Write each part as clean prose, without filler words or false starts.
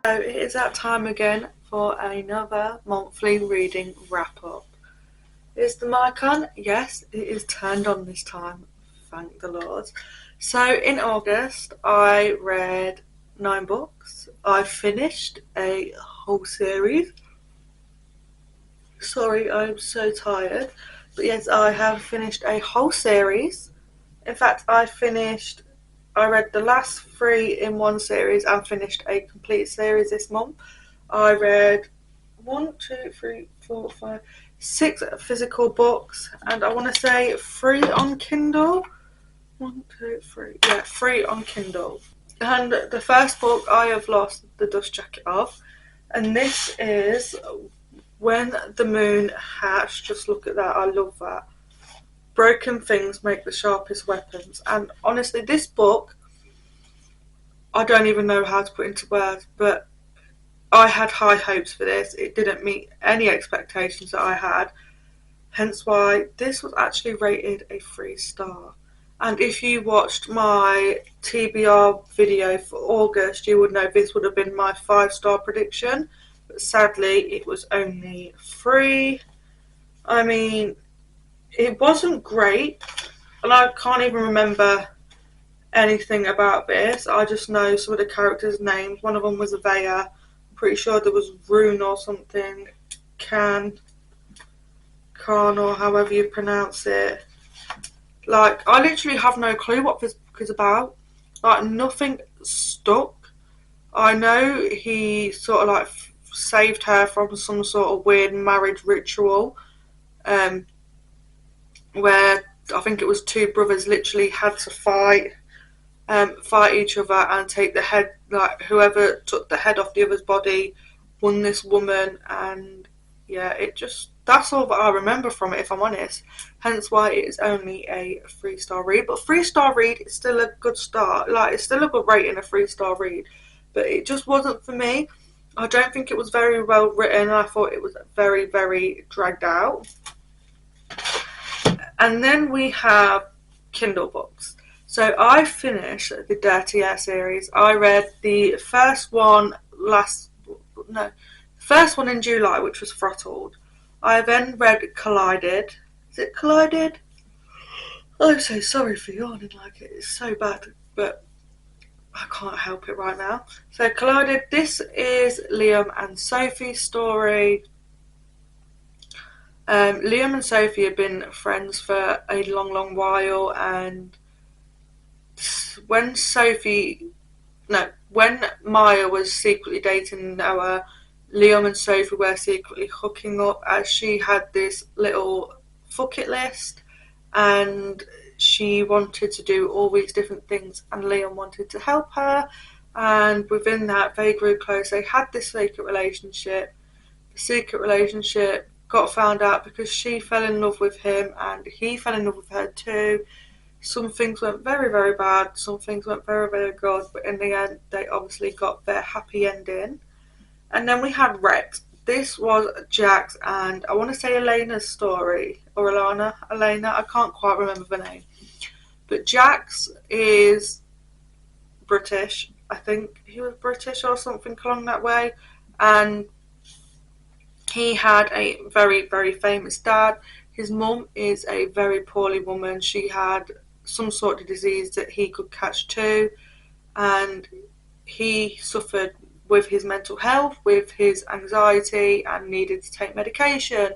So it is that time again for another monthly reading wrap up. Is the mic on? Yes, it is turned on this time. Thank the Lord. So in August, I read 9 books. I finished a whole series. Sorry, I'm so tired. But yes, I have finished a whole series. In fact, I read the last 3 in one series and finished a complete series this month. I read 6 physical books, and I want to say 3 on Kindle. 3 on Kindle. And the first book I have lost the dust jacket of, and this is When the Moon Hatched. Just look at that, I love that. Broken things make the sharpest weapons. And honestly, this book, I don't even know how to put into words, but I had high hopes for this. It didn't meet any expectations that I had, hence why this was actually rated a 3 star. And if you watched my TBR video for August, you would know this would have been my 5 star prediction, but sadly it was only 3. I mean, it wasn't great, and I can't even remember anything about this. I just know some of the characters' names. One of them was a Veya. I'm pretty sure there was Rune or something. Khan, or however you pronounce it. Like, I literally have no clue what this book is about. Like, nothing stuck. I know he sort of like saved her from some sort of weird marriage ritual, where I think it was 2 brothers literally had to fight each other and take the head, like whoever took the head off the other's body won this woman. And yeah, that's all that I remember from it, if I'm honest, hence why it is only a 3 star read. But 3 star read is still a good start, like it's still a good rating, a 3 star read, but it just wasn't for me. I don't think it was very well written. I thought it was very, very dragged out. And then we have Kindle books. So I finished the Dirty Air series. I read the first one in July, which was Throttled. I then read Collided. Is it Collided? I'm so sorry for yawning, like it is so bad, but I can't help it right now. So Collided, this is Liam and Sophie's story. Liam and Sophie have been friends for a long, long while, and when Maya was secretly dating Noah, Liam and Sophie were secretly hooking up, as she had this little bucket list and she wanted to do all these different things, and Liam wanted to help her, and within that they grew close. They had this secret relationship. The secret relationship got found out because she fell in love with him and he fell in love with her too. Some things went very, very bad, some things went very, very good, but in the end they obviously got their happy ending. And then we had Rex. This was Jax and I want to say Elena's story, or Elena, I can't quite remember the name. But Jax is British. I think he was British or something along that way. And he had a very, very famous dad. His mum is a very poorly woman. She had some sort of disease that he could catch too, and he suffered with his mental health, with his anxiety, and needed to take medication.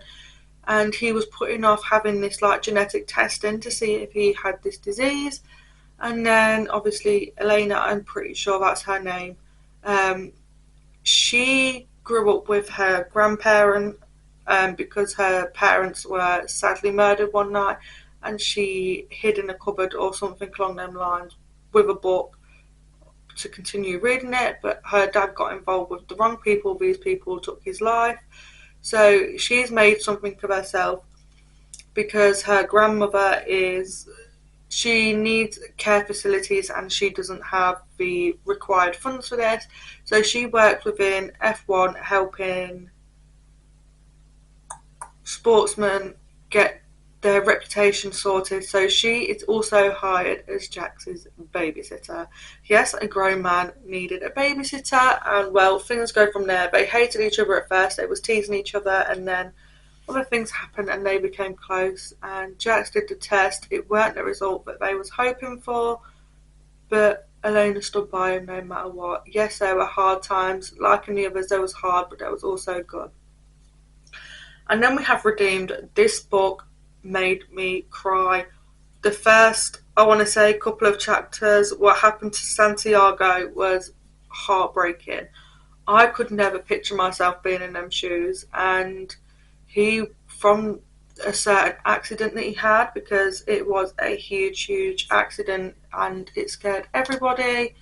And he was putting off having this like genetic testing to see if he had this disease. And then obviously Elena, I'm pretty sure that's her name, she grew up with her grandparent, because her parents were sadly murdered one night, and she hid in a cupboard or something along them lines with a book to continue reading it, but her dad got involved with the wrong people. These people took his life. So she's made something of herself because her grandmother she needs care facilities and she doesn't have the required funds for this. So she works within F1 helping sportsmen get their reputation sorted. So she is also hired as Jax's babysitter. Yes, a grown man needed a babysitter, and well, things go from there. They hated each other at first, they was teasing each other, and then other things happened and they became close, and Jax did the test. It weren't the result that they was hoping for, but Elena stood by him no matter what. Yes, there were hard times, like in the others there was hard, but there was also good. And then we have Redeemed. This book made me cry. The first, I want to say, couple of chapters, what happened to Santiago was heartbreaking. I could never picture myself being in them shoes, and he, from a certain accident that he had, because it was a huge accident and it scared everybody.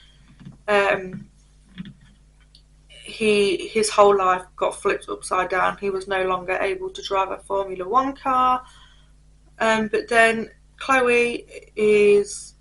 His whole life got flipped upside down. He was no longer able to drive a Formula One car. But then Chloe is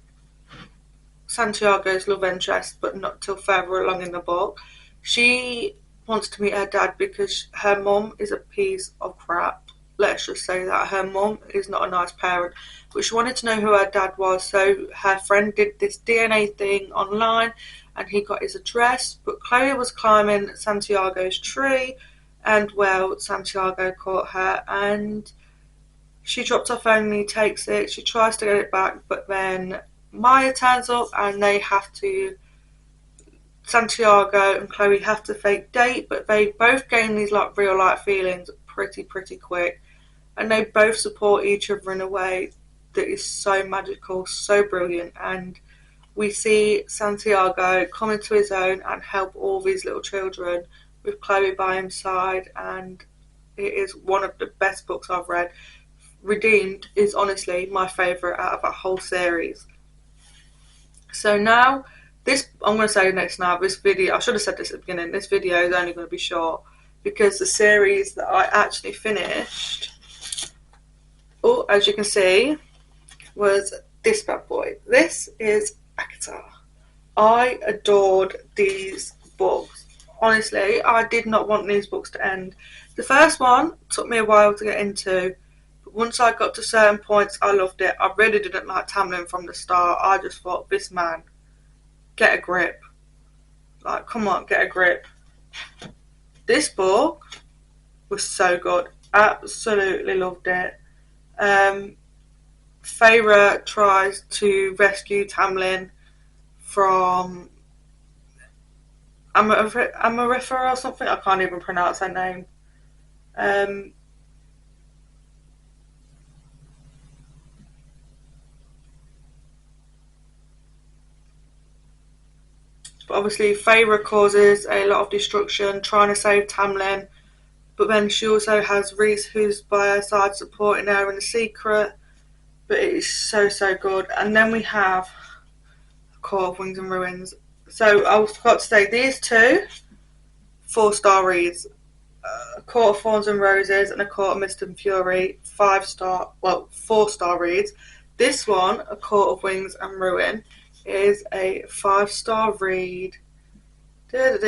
Santiago's love interest, but not till further along in the book. She wants to meet her dad because her mum is a piece of crap. Let's just say that. Her mum is not a nice parent, but she wanted to know who her dad was, so her friend did this DNA thing online and he got his address. But Chloe was climbing Santiago's tree, and well, Santiago caught her and she dropped her phone and he takes it. She tries to get it back, but then Maya turns up and they have to, Santiago and Chloe have to fake date, but they both gain these like real life feelings pretty quick, and they both support each other in a way that is so magical, so brilliant. And we see Santiago come into his own and help all these little children with Chloe by his side, and it is one of the best books I've read. Redeemed is honestly my favourite out of that whole series. So now, I'm going to say next now, this video, I should have said this at the beginning, this video is only going to be short because the series that I actually finished, as you can see, was this bad boy. This is Akita. I adored these books. Honestly, I did not want these books to end. The first one took me a while to get into, but once I got to certain points, I loved it. I really didn't like Tamlin from the start. I just thought, this man, get a grip. Like, come on, get a grip. This book was so good. Absolutely loved it. Feyre tries to rescue Tamlin from Amarissa or something. I can't even pronounce her name. But obviously Feyre causes a lot of destruction trying to save Tamlin, but then she also has Rhys who's by her side supporting her in the secret. But it is so good. And then we have Court of Wings and Ruins. So I forgot to say, these two 4-star reads. A Court of Thorns and Roses and A Court of Mist and Fury 4-star reads. This one, A Court of Wings and Ruin, is a 5-star read. So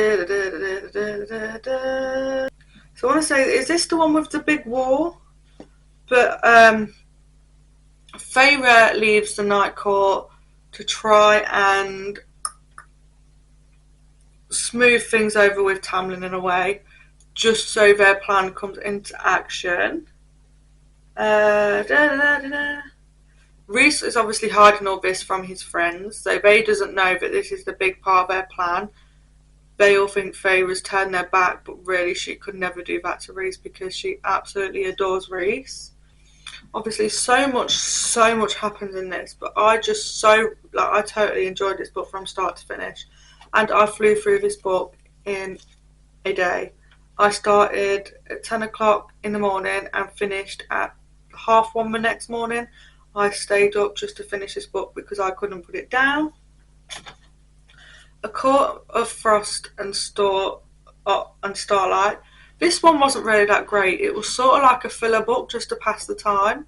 I want to say, is this the one with the big war? But Feyre leaves the Night Court to try and smooth things over with Tamlin in a way, just so their plan comes into action. Rhys is obviously hiding all this from his friends, so they doesn't know that this is the big part of their plan. They all think Feyre's turned their back, but really she could never do that to Rhys because she absolutely adores Rhys. Obviously so much happens in this, but I totally enjoyed this book from start to finish, and I flew through this book in a day. I started at 10 o'clock in the morning and finished at 1:30 the next morning. I stayed up just to finish this book because I couldn't put it down. A Court of Frost and Starlight. This one wasn't really that great. It was sort of like a filler book just to pass the time,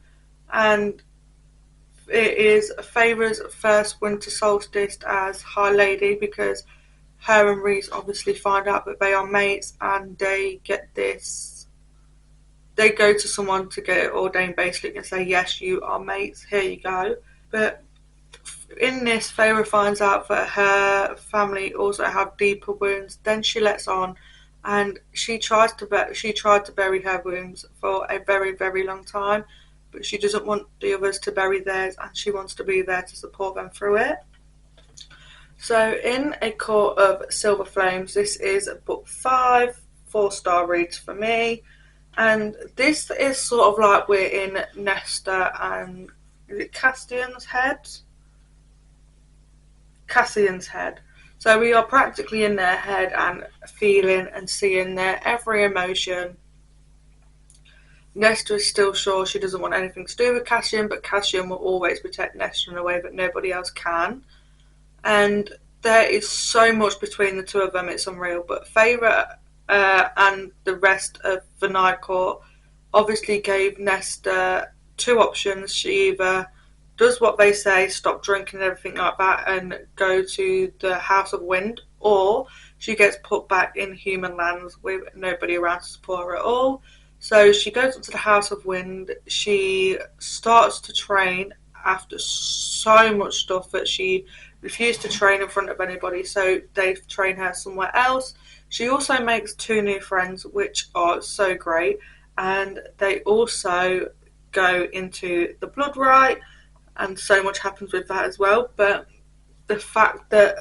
and it is Feyre's first winter solstice as High Lady because her and Rhys obviously find out that they are mates, and they get this. They go to someone to get it ordained basically and say, yes, you are mates, here you go. But In this, Feyre finds out that her family also have deeper wounds than she lets on, and she tried to bury her wounds for a very, very long time, but she doesn't want the others to bury theirs, and she wants to be there to support them through it. So, in A Court of Silver Flames, this is book 5, 4-star reads for me. And this is sort of like we're in Nesta and Castian's head. Cassian's head. So we are practically in their head and feeling and seeing their every emotion. Nesta is still sure she doesn't want anything to do with Cassian, but Cassian will always protect Nesta in a way that nobody else can. And there is so much between the two of them, it's unreal. But Feyre and the rest of the Night Court obviously gave Nesta two options. She either does what they say, stop drinking and everything like that, and go to the House of Wind, or she gets put back in human lands with nobody around to support her at all. So she goes up to the House of Wind. She starts to train after so much stuff that she refused to train in front of anybody, so they train her somewhere else. She also makes 2 new friends, which are so great, and they also go into the Blood Rite, and so much happens with that as well. But the fact that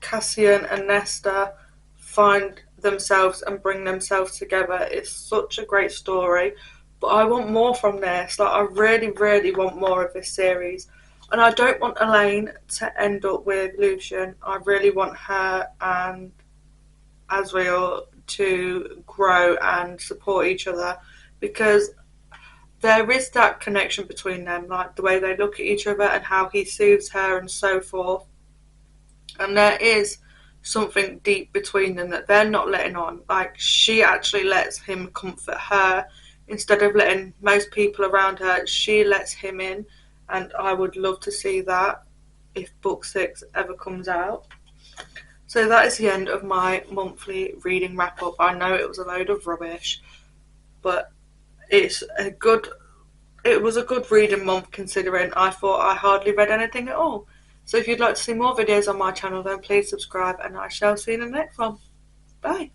Cassian and Nesta find themselves and bring themselves together is such a great story. But I want more from this. Like, I really, really want more of this series. And I don't want Elaine to end up with Lucian. I really want her and Azriel to grow and support each other, because there is that connection between them, like the way they look at each other and how he soothes her and so forth. And there is something deep between them that they're not letting on. Like, she actually lets him comfort her instead of letting most people around her. She lets him in, and I would love to see that if book 6 ever comes out. So that is the end of my monthly reading wrap up. I know it was a load of rubbish, but it was a good reading month, considering I thought I hardly read anything at all. So if you'd like to see more videos on my channel, then please subscribe, and I shall see you in the next one. Bye.